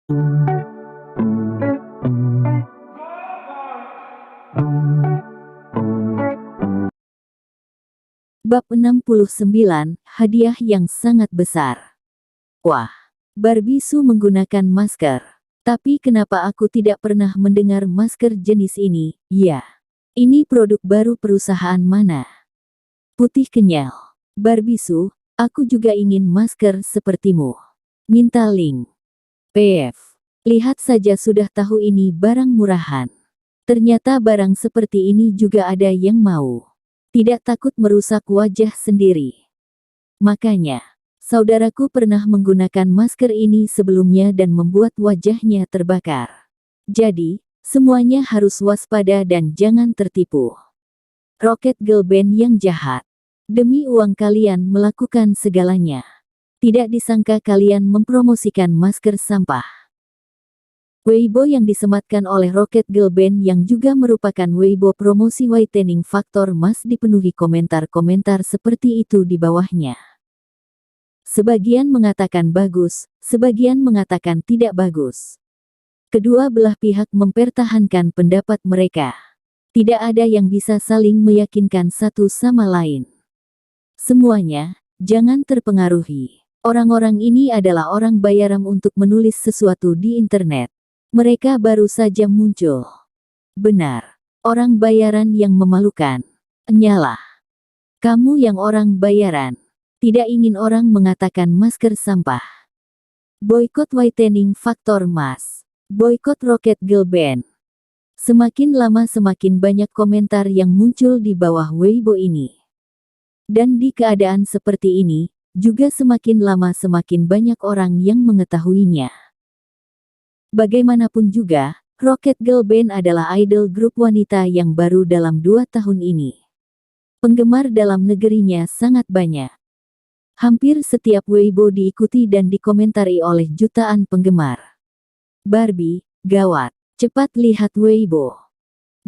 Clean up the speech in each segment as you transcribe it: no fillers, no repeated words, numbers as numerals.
Bab 69, Hadiah yang sangat besar. Wah, Barbie Sue menggunakan masker. Tapi kenapa aku tidak pernah mendengar masker jenis ini? Ya, ini produk baru perusahaan mana? Putih kenyal. Barbie Sue, aku juga ingin masker sepertimu. Minta link. PF. Lihat saja sudah tahu ini barang murahan. Ternyata barang seperti ini juga ada yang mau. Tidak takut merusak wajah sendiri. Makanya, saudaraku pernah menggunakan masker ini sebelumnya dan membuat wajahnya terbakar. Jadi, semuanya harus waspada dan jangan tertipu. Rocket Girl Band yang jahat. Demi uang kalian melakukan segalanya. Tidak disangka kalian mempromosikan masker sampah. Weibo yang disematkan oleh Rocket Girl Band yang juga merupakan Weibo promosi Whitening Factor Mask dipenuhi komentar-komentar seperti itu di bawahnya. Sebagian mengatakan bagus, sebagian mengatakan tidak bagus. Kedua belah pihak mempertahankan pendapat mereka. Tidak ada yang bisa saling meyakinkan satu sama lain. Semuanya, jangan terpengaruhi. Orang-orang ini adalah orang bayaran untuk menulis sesuatu di internet. Mereka baru saja muncul. Benar. Orang bayaran yang memalukan. Nyalah. Kamu yang orang bayaran. Tidak ingin orang mengatakan masker sampah. Boykot Whitening Factor Mask. Boykot Rocket Girl Band. Semakin lama semakin banyak komentar yang muncul di bawah Weibo ini. Dan di keadaan seperti ini, juga semakin lama semakin banyak orang yang mengetahuinya. Bagaimanapun juga, Rocket Girl Band adalah idol grup wanita yang baru dalam 2 tahun ini. Penggemar dalam negerinya sangat banyak. Hampir setiap Weibo diikuti dan dikomentari oleh jutaan penggemar. Barbie, gawat. Cepat lihat Weibo.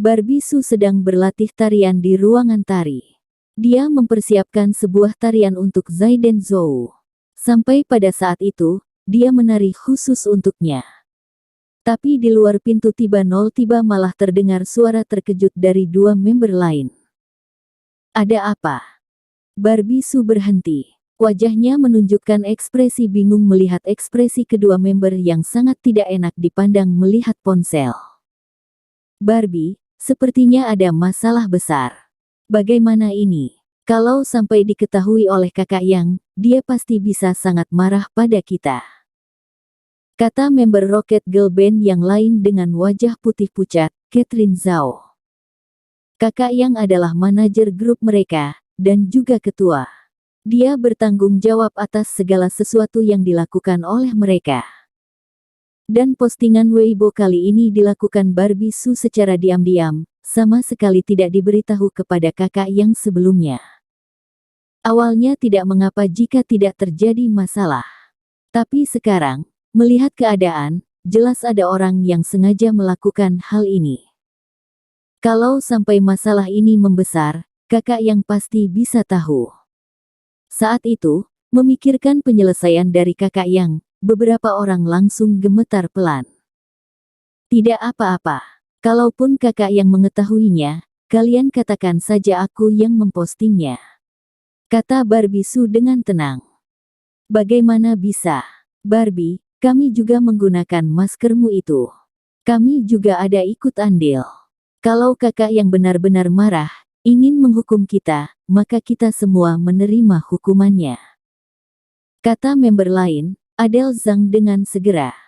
Barbie Sue sedang berlatih tarian di ruangan tari. Dia mempersiapkan sebuah tarian untuk Zaiden Zhou. Sampai pada saat itu, dia menari khusus untuknya. Tapi di luar pintu tiba malah terdengar suara terkejut dari 2 member lain. Ada apa? Barbie Sue berhenti. Wajahnya menunjukkan ekspresi bingung melihat ekspresi kedua member yang sangat tidak enak dipandang melihat ponsel. Barbie, sepertinya ada masalah besar. Bagaimana ini? Kalau sampai diketahui oleh kakak Yang, dia pasti bisa sangat marah pada kita. Kata member Rocket Girl Band yang lain dengan wajah putih pucat, Catherine Zhao. Kakak Yang adalah manajer grup mereka, dan juga ketua. Dia bertanggung jawab atas segala sesuatu yang dilakukan oleh mereka. Dan postingan Weibo kali ini dilakukan Barbie Sue secara diam-diam, sama sekali tidak diberitahu kepada kakak Yang sebelumnya. Awalnya tidak mengapa jika tidak terjadi masalah. Tapi sekarang, melihat keadaan, jelas ada orang yang sengaja melakukan hal ini. Kalau sampai masalah ini membesar, kakak Yang pasti bisa tahu. Saat itu, memikirkan penyelesaian dari kakak Yang, beberapa orang langsung gemetar pelan. Tidak apa-apa. Kalaupun kakak Yang mengetahuinya, kalian katakan saja aku yang mempostingnya. Kata Barbie Sue dengan tenang. Bagaimana bisa? Barbie, kami juga menggunakan maskermu itu. Kami juga ada ikut andil. Kalau kakak Yang benar-benar marah, ingin menghukum kita, maka kita semua menerima hukumannya. Kata member lain, Adele Zhang dengan segera.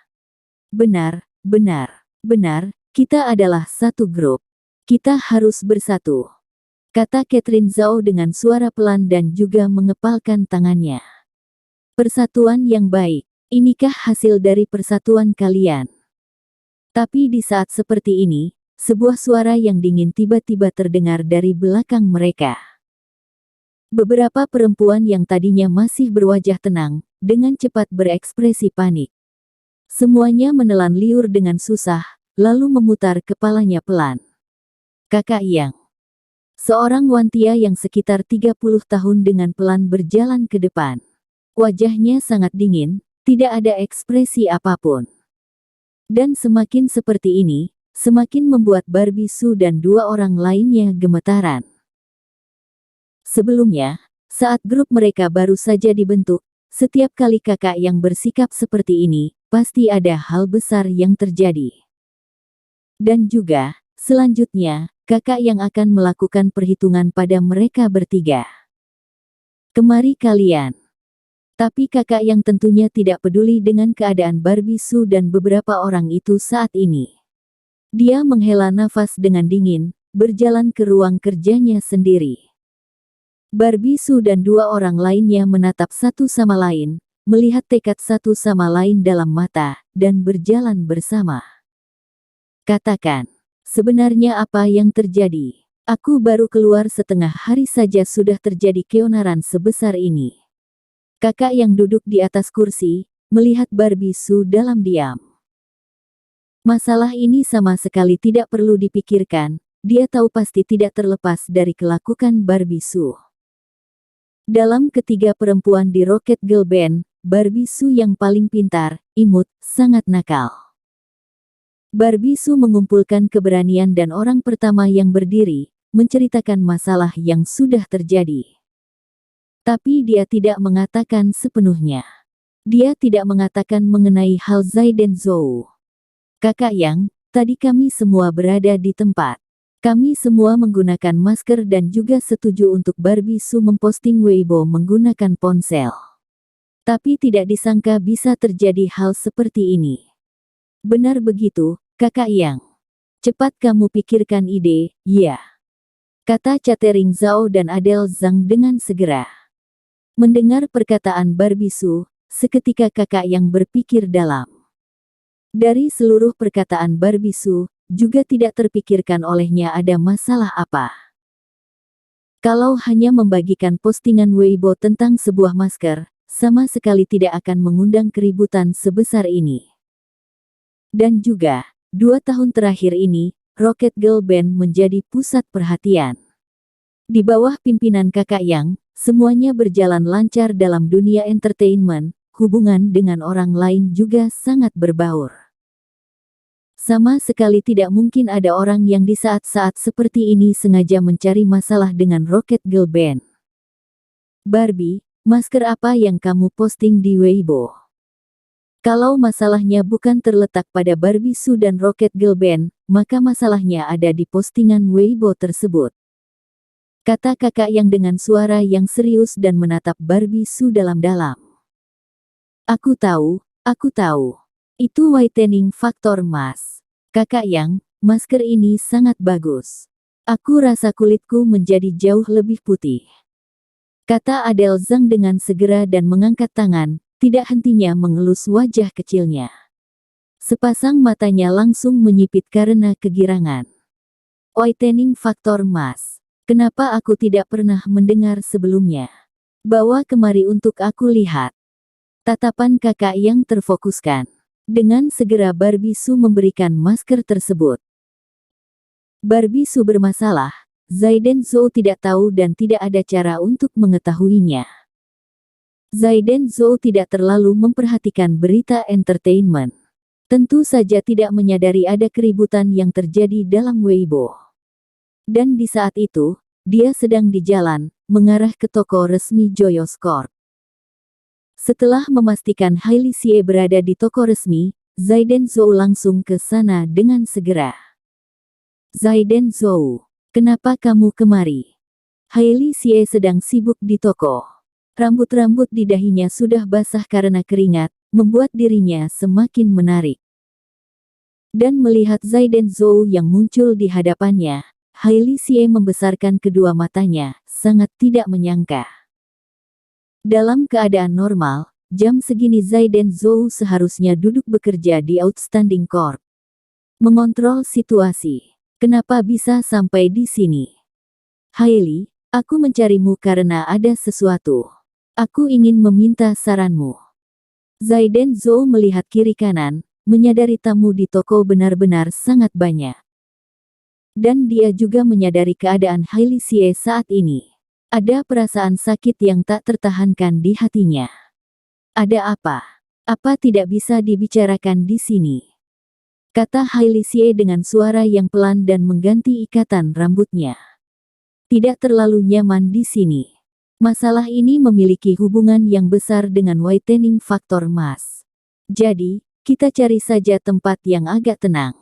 Benar, benar, benar, kita adalah satu grup. Kita harus bersatu. Kata Catherine Zhao dengan suara pelan dan juga mengepalkan tangannya. Persatuan yang baik. Inikah hasil dari persatuan kalian? Tapi di saat seperti ini, sebuah suara yang dingin tiba-tiba terdengar dari belakang mereka. Beberapa perempuan yang tadinya masih berwajah tenang, dengan cepat berekspresi panik. Semuanya menelan liur dengan susah, lalu memutar kepalanya pelan. Kakak Yang. Seorang wanita yang sekitar 30 tahun dengan pelan berjalan ke depan. Wajahnya sangat dingin, tidak ada ekspresi apapun. Dan semakin seperti ini, semakin membuat Barbie Sue dan dua orang lainnya gemetaran. Sebelumnya, saat grup mereka baru saja dibentuk, setiap kali kakak yang bersikap seperti ini, pasti ada hal besar yang terjadi. Dan juga, selanjutnya, kakak yang akan melakukan perhitungan pada mereka bertiga. Kemari kalian. Tapi kakak yang tentunya tidak peduli dengan keadaan Barbie Sue dan beberapa orang itu saat ini. Dia menghela nafas dengan dingin, berjalan ke ruang kerjanya sendiri. Barbie Sue dan dua orang lainnya menatap satu sama lain, melihat tekad satu sama lain dalam mata, dan berjalan bersama. Katakan, sebenarnya apa yang terjadi? Aku baru keluar setengah hari saja sudah terjadi keonaran sebesar ini. Kakak yang duduk di atas kursi, melihat Barbie Sue dalam diam. Masalah ini sama sekali tidak perlu dipikirkan, dia tahu pasti tidak terlepas dari kelakuan Barbie Sue. Dalam ketiga perempuan di Rocket Girl Band, Barbie Sue yang paling pintar, imut, sangat nakal. Barbie Sue mengumpulkan keberanian dan orang pertama yang berdiri, menceritakan masalah yang sudah terjadi. Tapi dia tidak mengatakan sepenuhnya. Dia tidak mengatakan mengenai hal Zai dan Zhou. Kakak Yang, tadi kami semua berada di tempat. Kami semua menggunakan masker dan juga setuju untuk Barbie Sue memposting Weibo menggunakan ponsel. Tapi tidak disangka bisa terjadi hal seperti ini. Benar begitu, Kakak Yang. Cepat kamu pikirkan ide, ya. Kata Catering Zhao dan Adele Zhang dengan segera. Mendengar perkataan Barbie Sue, seketika Kakak Yang berpikir dalam. Dari seluruh perkataan Barbie Sue, juga tidak terpikirkan olehnya ada masalah apa. Kalau hanya membagikan postingan Weibo tentang sebuah masker, sama sekali tidak akan mengundang keributan sebesar ini. Dan juga, 2 tahun terakhir ini, Rocket Girl Band menjadi pusat perhatian. Di bawah pimpinan Kakak Yang, semuanya berjalan lancar dalam dunia entertainment, hubungan dengan orang lain juga sangat berbaur. Sama sekali tidak mungkin ada orang yang di saat-saat seperti ini sengaja mencari masalah dengan Rocket Girl Band. Barbie, masker apa yang kamu posting di Weibo? Kalau masalahnya bukan terletak pada Barbie Sue dan Rocket Girl Band, maka masalahnya ada di postingan Weibo tersebut. Kata kakak yang dengan suara yang serius dan menatap Barbie Sue dalam-dalam. Aku tahu. Itu whitening faktor Mas. Kakak Yang, masker ini sangat bagus. Aku rasa kulitku menjadi jauh lebih putih. Kata Adele Zhang dengan segera dan mengangkat tangan, tidak hentinya mengelus wajah kecilnya. Sepasang matanya langsung menyipit karena kegirangan. Whitening faktor Mas. Kenapa aku tidak pernah mendengar sebelumnya? Bawa kemari untuk aku lihat. Tatapan kakak yang terfokuskan. Dengan segera Barbie Sue memberikan masker tersebut. Barbie Sue bermasalah, Zai dan Zhou tidak tahu dan tidak ada cara untuk mengetahuinya. Zai dan Zhou tidak terlalu memperhatikan berita entertainment. Tentu saja tidak menyadari ada keributan yang terjadi dalam Weibo. Dan di saat itu, dia sedang di jalan, mengarah ke toko resmi Joyous Corp. Setelah memastikan Hailey Xie berada di toko resmi, Zai dan Zhou langsung ke sana dengan segera. Zai dan Zhou, kenapa kamu kemari? Hailey Xie sedang sibuk di toko. Rambut-rambut di dahinya sudah basah karena keringat, membuat dirinya semakin menarik. Dan melihat Zai dan Zhou yang muncul di hadapannya, Hailey Xie membesarkan kedua matanya, sangat tidak menyangka. Dalam keadaan normal, jam segini Zai dan Zhou seharusnya duduk bekerja di Outstanding Corp. Mengontrol situasi. Kenapa bisa sampai di sini? Hailey, aku mencarimu karena ada sesuatu. Aku ingin meminta saranmu. Zai dan Zhou melihat kiri kanan, menyadari tamu di toko benar-benar sangat banyak. Dan dia juga menyadari keadaan Hailey Xie saat ini. Ada perasaan sakit yang tak tertahankan di hatinya. Ada apa? Apa tidak bisa dibicarakan di sini? kata Hailey Xie dengan suara yang pelan dan mengganti ikatan rambutnya. Tidak terlalu nyaman di sini. Masalah ini memiliki hubungan yang besar dengan whitening faktor emas. Jadi, kita cari saja tempat yang agak tenang.